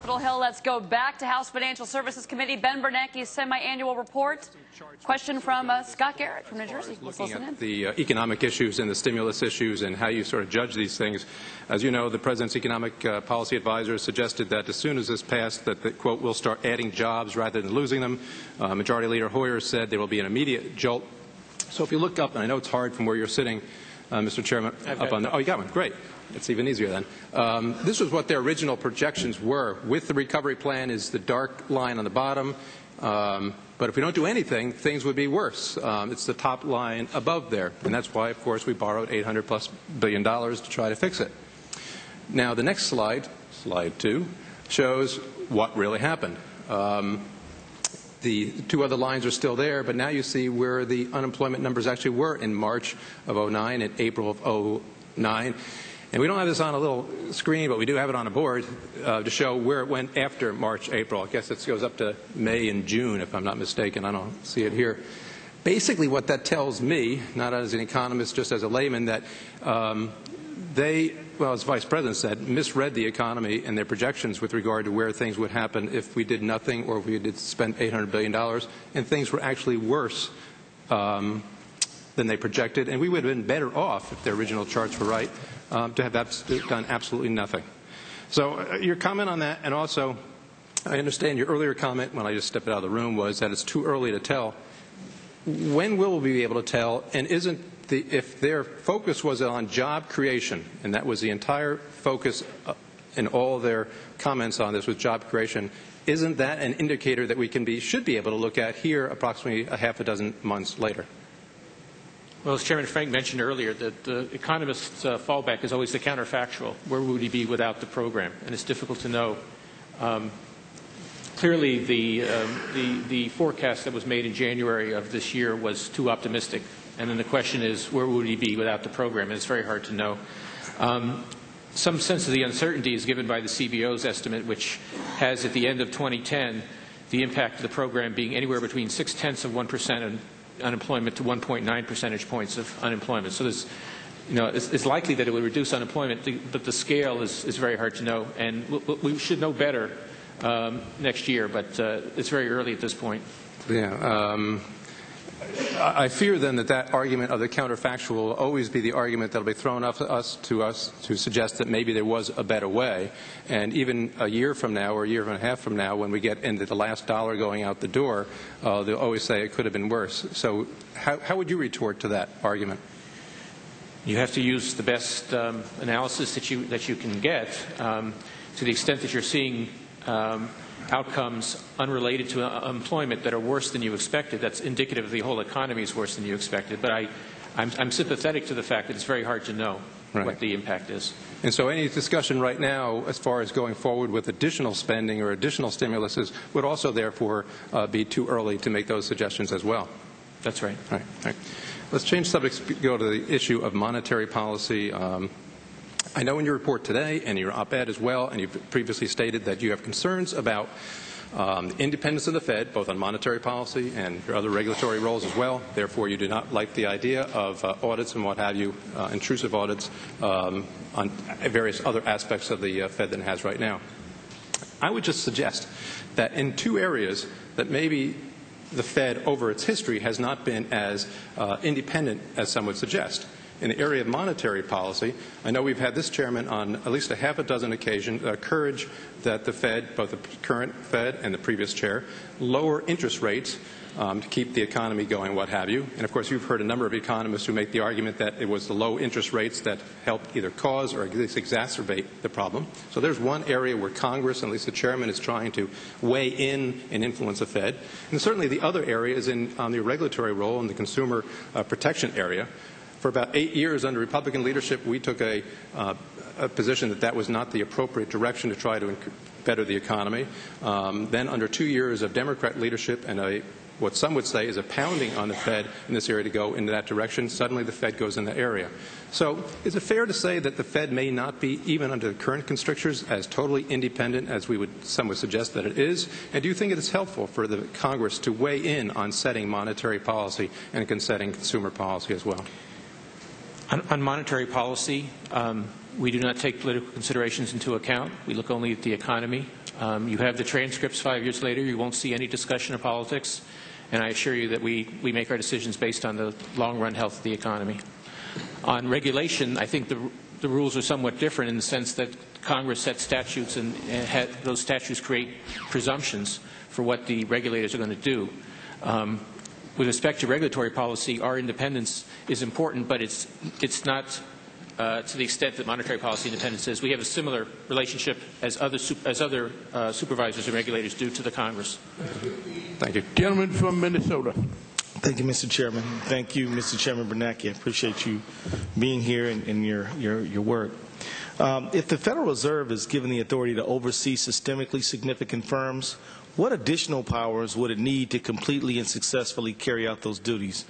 Capitol Hill. Let's go back to House Financial Services Committee. Ben Bernanke's semi-annual report. Question from Scott Garrett from New Jersey. Let's listen in. The economic issues and the stimulus issues and how you sort of judge these things. As you know, the President's economic policy advisor suggested that as soon as this passed, that the, quote, we'll start adding jobs rather than losing them. Majority Leader Hoyer said there will be an immediate jolt. So if you look up, and I know it's hard from where you're sitting, Mr. Chairman, up on the, oh, you got one. Great. It's even easier then. This was what their original projections were. With the recovery plan is the dark line on the bottom. But if we don't do anything, things would be worse. It's the top line above there. And that's why, of course, we borrowed $800+ billion to try to fix it. Now, the next slide, slide 2, shows what really happened. The two other lines are still there, but now you see where the unemployment numbers actually were in March of 09 and April of 09. And we don't have this on a little screen, but we do have it on a board to show where it went after March, April. I guess it goes up to May and June, if I'm not mistaken. I don't see it here. Basically, what that tells me, not as an economist, just as a layman, that they, well, as Vice President said, misread the economy and their projections with regard to where things would happen if we did nothing or if we did spend $800 billion, and things were actually worse than they projected, and we would have been better off if their original charts were right to have done absolutely nothing. So your comment on that, and also I understand your earlier comment when I just stepped out of the room was that it's too early to tell. When will we be able to tell, and if their focus was on job creation, and that was the entire focus in all their comments on this was job creation, isn't that an indicator that we should be able to look at here approximately a half a dozen months later? Well, as Chairman Frank mentioned earlier, that the economist's fallback is always the counterfactual. Where would he be without the program? And it's difficult to know. Clearly, the forecast that was made in January of this year was too optimistic. And then the question is, where would he be without the program? And it's very hard to know. Some sense of the uncertainty is given by the CBO's estimate, which has at the end of 2010 the impact of the program being anywhere between 0.6% unemployment to 1.9 percentage points of unemployment. So there's, it's likely that it would reduce unemployment, but the scale is very hard to know. And we should know better next year, but it's very early at this point. Yeah. I fear then that argument of the counterfactual will always be the argument that will be thrown up to us to suggest that maybe there was a better way. And even a year from now or a year and a half from now, when we get into the last dollar going out the door, they'll always say it could have been worse. So how would you retort to that argument? You have to use the best analysis that you can get. To the extent that you're seeing outcomes unrelated to employment that are worse than you expected, that's indicative of the whole economy is worse than you expected. But I'm sympathetic to the fact that it's very hard to know what the impact is. And so any discussion right now as far as going forward with additional spending or additional stimuluses would also therefore be too early to make those suggestions as well. That's right. All right. Let's change subjects, go to the issue of monetary policy. I know in your report today and your op-ed as well, and you've previously stated that you have concerns about the independence of the Fed, both on monetary policy and your other regulatory roles as well. Therefore, you do not like the idea of audits and what have you, intrusive audits on various other aspects of the Fed than it has right now. I would just suggest that in two areas that maybe the Fed over its history has not been as independent as some would suggest. In the area of monetary policy, I know we've had this chairman on at least a half a dozen occasions encourage that the Fed, both the current Fed and the previous chair, lower interest rates to keep the economy going, what have you. And of course, you've heard a number of economists who make the argument that it was the low interest rates that helped either cause or at least exacerbate the problem. So there's one area where Congress, and at least the chairman, is trying to weigh in and influence the Fed. And certainly the other area is on the regulatory role in the consumer protection area. For about 8 years under Republican leadership, we took a position that was not the appropriate direction to try to better the economy. Then under 2 years of Democrat leadership and what some would say is a pounding on the Fed in this area to go in that direction, suddenly the Fed goes in that area. So is it fair to say that the Fed may not be, even under the current constrictures, as totally independent as some would suggest that it is? And do you think it is helpful for the Congress to weigh in on setting monetary policy and setting consumer policy as well? On monetary policy, we do not take political considerations into account. We look only at the economy. You have the transcripts 5 years later. You won't see any discussion of politics. And I assure you that we make our decisions based on the long-run health of the economy. On regulation, I think the rules are somewhat different in the sense that Congress sets statutes, and those statutes create presumptions for what the regulators are going to do. With respect to regulatory policy, our independence is important, but it's not to the extent that monetary policy independence is. We have a similar relationship as other supervisors and regulators do to the Congress. Thank you. Gentleman from Minnesota. Thank you, Mr. Chairman. Thank you, Mr. Chairman Bernanke. I appreciate you being here and your work. If the Federal Reserve is given the authority to oversee systemically significant firms, what additional powers would it need to completely and successfully carry out those duties?